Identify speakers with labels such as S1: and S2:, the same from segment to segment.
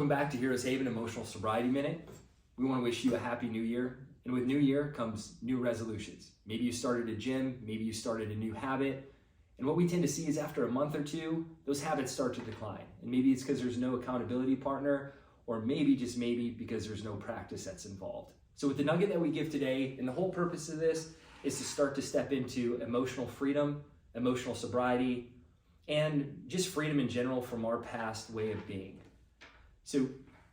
S1: Welcome back to Heroes Haven Emotional Sobriety Minute. We want to wish you a happy new year. And with new year comes new resolutions. Maybe you started a gym, maybe you started a new habit. And what we tend to see is after a month or two, those habits start to decline. And maybe it's because there's no accountability partner, or maybe, just maybe, because there's no practice that's involved. So with the nugget that we give today, and the whole purpose of this is to start to step into emotional freedom, emotional sobriety, and just freedom in general from our past way of being. So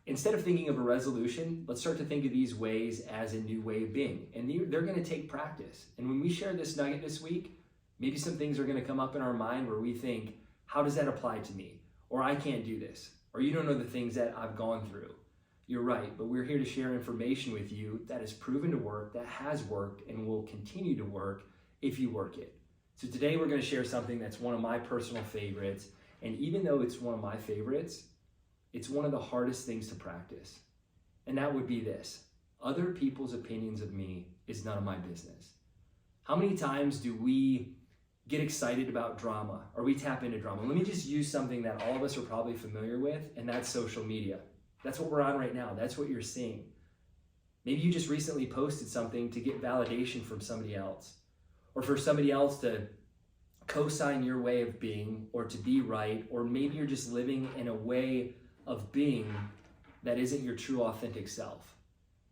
S1: instead of thinking of a resolution, let's start to think of these ways as a new way of being. And they're going to take practice. And when we share this nugget this week, maybe some things are going to come up in our mind where we think, how does that apply to me? Or I can't do this. Or you don't know the things that I've gone through. You're right, but we're here to share information with you that is proven to work, that has worked, and will continue to work if you work it. So today we're going to share something that's one of my personal favorites. And even though it's one of my favorites, it's one of the hardest things to practice. And that would be this: other people's opinions of me is none of my business. How many times do we get excited about drama, or we tap into drama? Let me just use something that all of us are probably familiar with, and that's social media. That's what we're on right now. That's what you're seeing. Maybe you just recently posted something to get validation from somebody else, or for somebody else to co-sign your way of being, or to be right, or maybe you're just living in a way of being that isn't your true authentic self.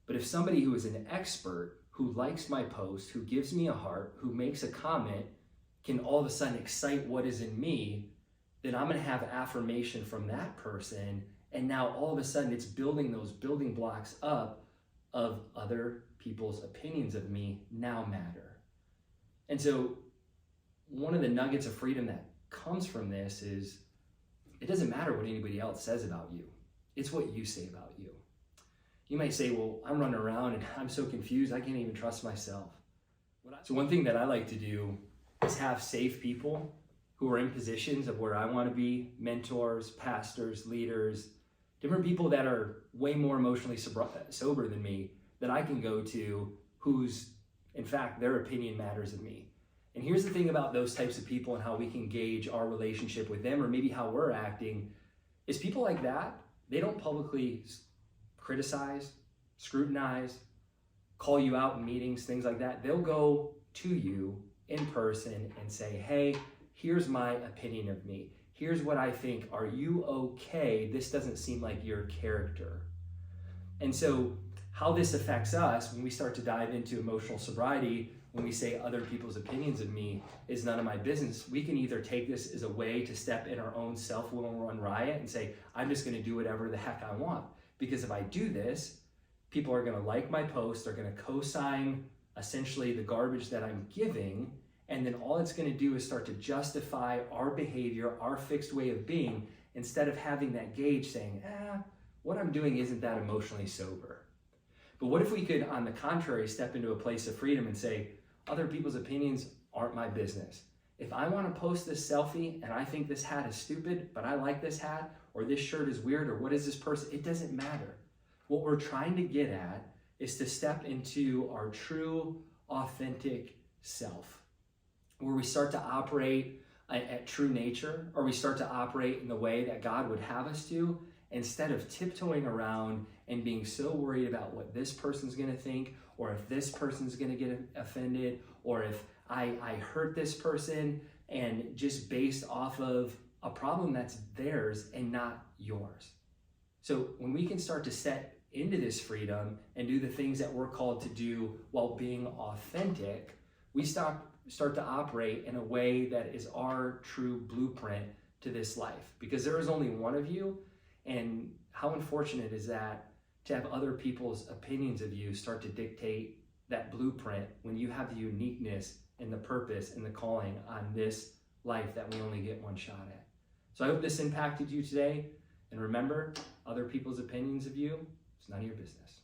S1: But if somebody who is an expert, who likes my post, who gives me a heart, who makes a comment, can all of a sudden excite what is in me, then I'm going to have affirmation from that person. And now all of a sudden it's building those building blocks up of other people's opinions of me now matter. And so one of the nuggets of freedom that comes from this is it doesn't matter what anybody else says about you. It's what you say about you. You might say, well, I'm running around and I'm so confused, I can't even trust myself. So one thing that I like to do is have safe people who are in positions of where I want to be, mentors, pastors, leaders, different people that are way more emotionally sober than me, that I can go to, whose, in fact, their opinion matters of me. And here's the thing about those types of people and how we can gauge our relationship with them, or maybe how we're acting, is people like that, they don't publicly criticize, scrutinize, call you out in meetings, things like that. They'll go to you in person and say, hey, here's my opinion of me. Here's what I think. Are you okay? This doesn't seem like your character. And so how this affects us when we start to dive into emotional sobriety, when we say other people's opinions of me is none of my business, we can either take this as a way to step in our own self-will and run riot and say, I'm just going to do whatever the heck I want. Because if I do this, people are going to like my post, they're going to co-sign essentially the garbage that I'm giving, and then all it's going to do is start to justify our behavior, our fixed way of being, instead of having that gauge saying, what I'm doing isn't that emotionally sober. But what if we could, on the contrary, step into a place of freedom and say, other people's opinions aren't my business. If I want to post this selfie and I think this hat is stupid, but I like this hat, or this shirt is weird, or what is this person, it doesn't matter. What we're trying to get at is to step into our true, authentic self, where we start to operate at true nature, or we start to operate in the way that God would have us to, instead of tiptoeing around and being so worried about what this person's going to think, or if this person's going to get offended, or if I hurt this person, and just based off of a problem that's theirs and not yours. So when we can start to step into this freedom and do the things that we're called to do while being authentic, we start to operate in a way that is our true blueprint to this life. Because there is only one of you, and how unfortunate is that to have other people's opinions of you start to dictate that blueprint when you have the uniqueness and the purpose and the calling on this life that we only get one shot at. So I hope this impacted you today. And remember, other people's opinions of you, it's none of your business.